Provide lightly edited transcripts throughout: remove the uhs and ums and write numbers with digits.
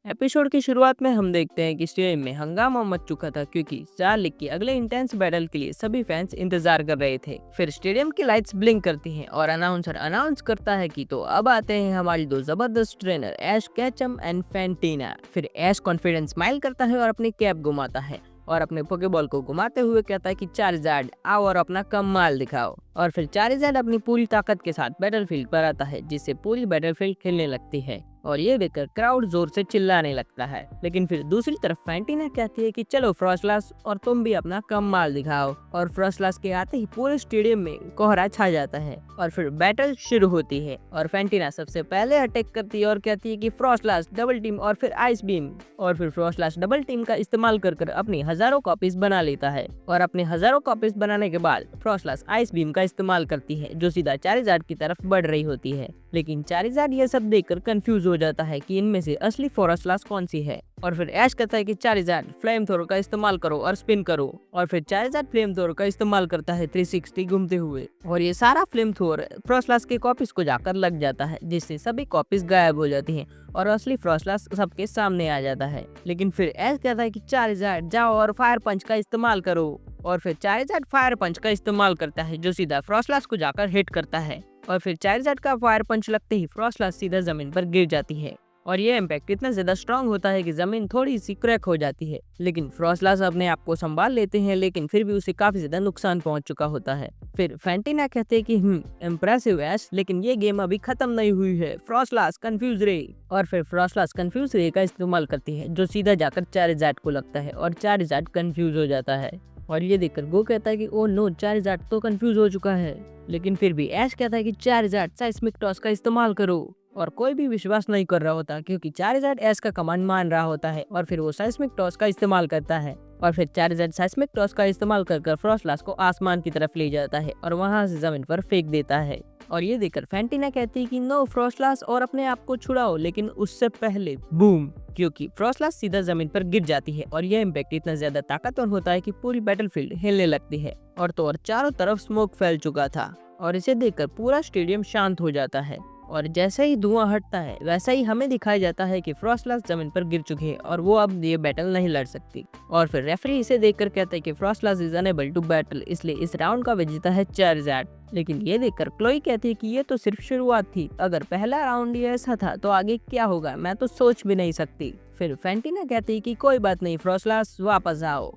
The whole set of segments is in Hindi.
एपिसोड की शुरुआत में हम देखते हैं कि स्टेडियम में हंगामा मच चुका था क्योंकि स्टार लीग के अगले इंटेंस बैटल के लिए सभी फैंस इंतजार कर रहे थे। फिर स्टेडियम की लाइट्स ब्लिंक करती हैं और अनाउंसर अनाउंस करता है कि तो अब आते हैं हमारी दो जबरदस्त ट्रेनर ऐश कैचम एंड फैंटीना। फिर ऐश कॉन्फिडेंस स्माइल करता है और अपनी कैप घुमाता है और अपने पोकेबॉल को घुमाते हुए कहता है कि चार्जार्ड आओ और अपना कमाल दिखाओ। और फिर चार्जार्ड अपनी पूरी ताकत के साथ बैटलफील्ड पर आता है जिससे पूरी बैटलफील्ड खिलने लगती है और ये देखकर क्राउड जोर से चिल्लाने लगता है। लेकिन फिर दूसरी तरफ फैंटीना कहती है कि चलो फ्रॉस्टलास और तुम भी अपना कमाल दिखाओ। और फ्रॉस्टलास के आते ही पूरे स्टेडियम में कोहरा छा जाता है और फिर बैटल शुरू होती है और फैंटीना सबसे पहले अटैक करती है और कहती है कि फ्रॉस्टलास डबल टीम और फिर आइस बीम। और फिर फ्रॉस्टलास डबल टीम का इस्तेमाल कर अपनी हजारों कॉपीज बना लेता है और अपने हजारों कॉपीज बनाने के बाद फ्रॉस्टलास आइस बीम का इस्तेमाल करती है जो सीधा चार्जार्ड की तरफ बढ़ रही होती है। लेकिन चार्जार्ड ये सब देखकर कंफ्यूज हो जाता है कि इनमें से असली फ्रॉस्टलास कौन सी है। और फिर ऐश कहता है कि चार्जार्ड फ्लेम थ्रोर का इस्तेमाल करो और स्पिन करो। और फिर चार्जार्ड फ्लेम थ्रोर का इस्तेमाल करता है 360 घूमते हुए और ये सारा फ्लेम थ्रोर फ्रॉस्टलास के कॉपीज को जाकर लग जाता है जिससे सभी कॉपीज गायब हो जाती हैं और असली फ्रॉस्टलास सबके सामने आ जाता है। लेकिन फिर ऐश कहता है कि चार्जार्ड जाओ और फायर पंच का इस्तेमाल करो। और फिर चार्जार्ड फायर पंच का इस्तेमाल करता है जो सीधा फ्रॉस्टलास को जाकर हिट करता है और फिर चार्जार्ड का फायर पंच लगते ही फ्रॉस्टलास सीधा जमीन पर गिर जाती है और ये इम्पैक्ट इतना ज्यादा स्ट्रांग होता है कि जमीन थोड़ी सी क्रैक हो जाती है। लेकिन फ्रॉस्टलास अपने आप को संभाल लेते हैं लेकिन फिर भी उसे काफी ज्यादा नुकसान पहुंच चुका होता है। फिर फैंटीना कहते हैं कि इम्प्रेसिव ऐश, लेकिन ये गेम अभी खत्म नहीं हुई है। फ्रॉस्टलास कंफ्यूज रे। और फिर फ्रॉस्टलास कंफ्यूज रे का इस्तेमाल करती है जो सीधा जाकर चार्जार्ड को लगता है और चार्जार्ड कंफ्यूज हो जाता है। और ये देखकर गो कहता है कि ओ नो, चार्जार्ड तो कंफ्यूज हो चुका है। लेकिन फिर भी ऐश कहता है कि चार्जार्ड साइस्मिक टॉस का इस्तेमाल करो और कोई भी विश्वास नहीं कर रहा होता क्योंकि चार्जार्ड ऐश का कमांड मान रहा होता है और फिर वो साइस्मिक टॉस का इस्तेमाल करता है और फिर चार्जार्ड साइस्मिक टॉस का इस्तेमाल कर फ्रॉस्टलास को आसमान की तरफ ले जाता है और वहां से जमीन पर फेंक देता है। और ये देखकर फैंटीना कहती है कि नो फ्रॉस्टलास और अपने आप को छुड़ाओ, लेकिन उससे पहले बूम, क्योंकि फ्रॉस्टलास सीधा जमीन पर गिर जाती है और यह इम्पैक्ट इतना ज्यादा ताकतवर होता है कि पूरी बैटलफील्ड हिलने लगती है और तो और चारों तरफ स्मोक फैल चुका था और इसे देखकर पूरा स्टेडियम शांत हो जाता है। और जैसे ही धुआं हटता है वैसा ही हमें दिखाया जाता है कि फ्रॉस्टलास जमीन पर गिर चुके हैं और वो अब ये बैटल नहीं लड़ सकती। और फिर रेफरी इसे देखकर कहता है कि फ्रॉस्टलास इज अनेबल टू बैटल, इसलिए इस राउंड का विजेता है चार्जार्ड। लेकिन ये देखकर क्लोई कहती है कि ये तो सिर्फ शुरुआत थी, अगर पहला राउंड ये ऐसा था तो आगे क्या होगा मैं तो सोच भी नहीं सकती। फिर फैंटीना कहती है कि कोई बात नहीं फ्रॉस्टलास, वापस आओ।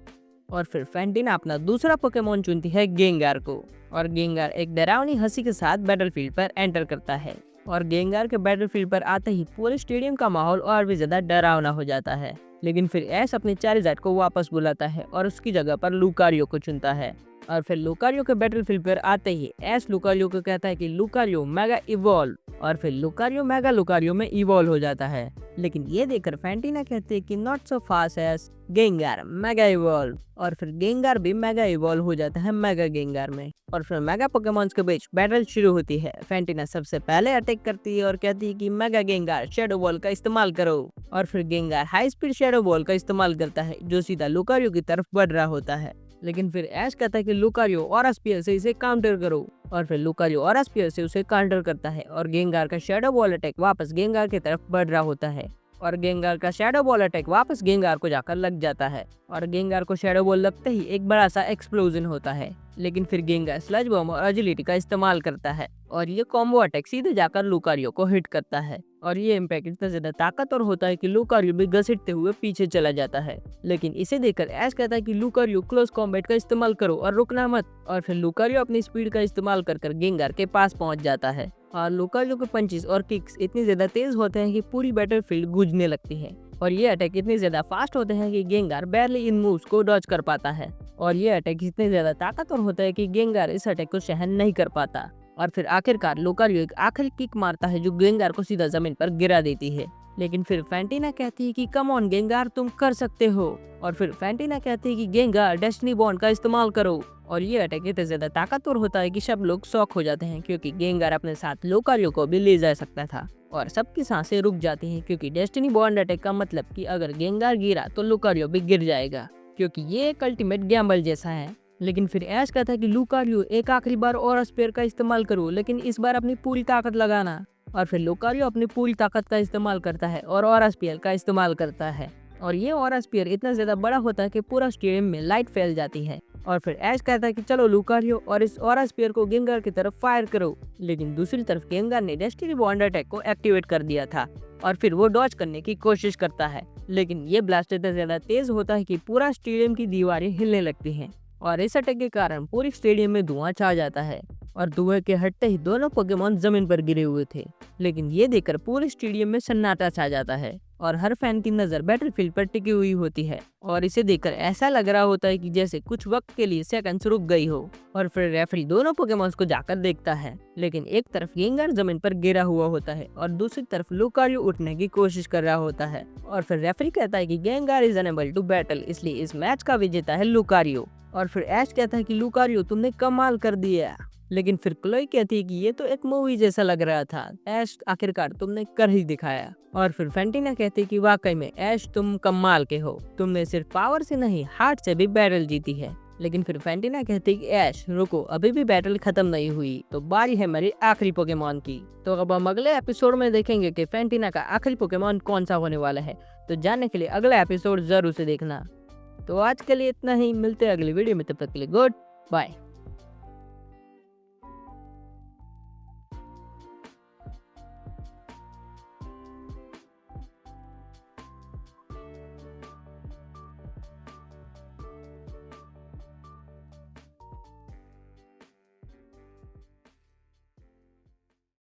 और फिर फैंटीना अपना दूसरा पोकेमोन चुनती है गेंगार को और गेंगार एक डरावनी हंसी के साथ बैटलफील्ड पर एंटर करता है और गेंगार के बैटलफील्ड पर आते ही पूरे स्टेडियम का माहौल और भी ज्यादा डरावना हो जाता है। लेकिन फिर ऐश अपने चार्जार्ड को वापस बुलाता है और उसकी जगह पर लुकारियो को चुनता है। और फिर लुकारियो के बैटलफील्ड पर आते ही ऐश लुकारियो को कहता है कि लुकारियो मेगा इवॉल्व और फिर लुकारियो मेगा लुकारियो में इवॉल्व हो जाता है। लेकिन ये देखकर फैंटीना कहते हैं कि not so fast Ash, Gengar mega evolve. और फिर गेंगार भी मेगा इवॉल्व हो जाता है मेगा गेंगार में और फिर मेगा पोकेमॉन्स के बीच बैटल शुरू होती है। फैंटीना सबसे पहले अटैक करती है और कहती है कि मेगा गेंगार शैडो बॉल का इस्तेमाल करो और फिर गेंगार हाई स्पीड शैडो बॉल का इस्तेमाल करता है जो सीधा लुकारियो की तरफ बढ़ रहा होता है। लेकिन फिर ऐश कहता है कि लुकारियो ऑरा स्पीयर से इसे काउंटर करो और फिर लुकारियो ऑरा स्पीयर से उसे काउंटर करता है और गेंगार का शैडो बॉल अटैक वापस गेंगार की तरफ बढ़ रहा होता है और गेंगार का शैडो बॉल अटैक वापस गेंगार को जाकर लग जाता है और गेंगार को शैडो बॉल लगते ही एक बड़ा सा एक्सप्लोजन होता है। लेकिन फिर गेंगार स्लज बॉम्ब और एजिलिटी का इस्तेमाल करता है और ये कॉम्बो अटैक सीधे जाकर लुकारियो को हिट करता है और ये इम्पैक्ट इतना ज्यादा ताकतवर होता है कि लुकारियो भी घसीटते हुए पीछे चला जाता है। लेकिन इसे देखकर ऐश कहता है कि लुकारियो क्लोज कॉम्बैट का इस्तेमाल करो और रुकना मत। और फिर लुकारियो अपनी स्पीड का इस्तेमाल कर गेंगार के पास पहुंच जाता है और लुकारियो के पंचेस और किक्स इतने ज्यादा तेज होते हैं कि पूरी बैटलफील्ड गूंजने लगती है और ये अटैक इतने ज्यादा फास्ट होते हैं कि गेंगार बैरली इन मूव्स को डॉज कर पाता है और ये अटैक इतने ज्यादा ताकतवर होता है कि गेंगार इस अटैक को सहन नहीं कर पाता। और फिर आखिरकार लुकारियो एक आखिरी किक मारता है जो गेंगार को सीधा जमीन पर गिरा देती है। लेकिन फिर फैंटीना कहती है कि कम ऑन गेंगार, तुम कर सकते हो। और फिर फैंटीना कहती है कि गेंगार डेस्टिनी बॉन्ड का इस्तेमाल करो और ये अटैक इतना ज्यादा ताकतवर होता है कि सब लोग शॉक हो जाते हैं क्योंकि गेंगार अपने साथ लुकारियो को भी ले जा सकता था और सबकी सांसें रुक जाती हैं क्योंकि डेस्टिनी बॉन्ड अटैक का मतलब कि अगर गेंगार गिरा तो लुकारियो भी गिर जाएगा क्योंकि ये एक अल्टीमेट गैम्बल जैसा है। लेकिन फिर ऐश कहता है कि लुकारियो एक आखिरी बार और स्पेयर का इस्तेमाल करो, लेकिन इस बार अपनी पूरी ताकत लगाना। और फिर लुकारियो अपनी पूरी ताकत का इस्तेमाल करता है और ऑरा स्पीयर का इस्तेमाल करता है, और ये ऑरा स्पीयर इतना ज्यादा बड़ा होता है कि पूरा स्टेडियम में लाइट फैल जाती है। और फिर ऐश कहता है कि चलो लुकारियो और इस ऑरा स्पीयर को गेंगार की तरफ फायर करो, लेकिन दूसरी तरफ गेंगार ने डेस्टिनी बॉन्ड अटैक को एक्टिवेट कर दिया था और फिर वो डॉज करने की कोशिश करता है, लेकिन ये ब्लास्ट इतना ज्यादा तेज होता है कि पूरा स्टेडियम की दीवारें हिलने लगती हैं और इस अटैक के कारण पूरी स्टेडियम में धुआं छा जाता है और धुएं के हटते ही दोनों पोकेमॉन जमीन पर गिरे हुए थे। लेकिन ये देखकर पूरे स्टेडियम में सन्नाटा छा जाता है और हर फैन की नजर बैटलफील्ड पर टिकी हुई होती है और इसे देखकर ऐसा लग रहा होता है कि जैसे कुछ वक्त के लिए सेकंड्स रुक गई हो। और फिर रेफरी दोनों पोकेमॉन्स को जाकर देखता है, लेकिन एक तरफ गेंगार जमीन पर गिरा हुआ होता है और दूसरी तरफ लुकारियो उठने की कोशिश कर रहा होता है। और फिर रेफरी कहता है कि Gengar is unable to battle, इसलिए इस मैच का विजेता है लुकारियो। और फिर ऐश कहता है कि लुकारियो तुमने कमाल कर दिया, लेकिन फिर क्लोई कहती है कि ये तो एक मूवी जैसा लग रहा था, ऐश आखिरकार तुमने कर ही दिखाया। और फिर फैंटिना कहती है कि वाकई में ऐश तुम कमाल के हो, तुमने सिर्फ पावर से नहीं हार्ट से भी बैटल जीती है। लेकिन फिर फैंटिना कहती है कि ऐश रुको, अभी भी बैटल खत्म नहीं हुई, तो बारी है मेरी आखिरी पोकेमॉन की। तो अब हम अगले एपिसोड में देखेंगे कि फैंटिना का आखिरी पोकेमॉन कौन सा होने वाला है, तो जानने के लिए अगला एपिसोड जरूर से देखना। तो आज के लिए इतना ही, मिलते हैं अगली वीडियो में, तब तक के लिए गुड बाय।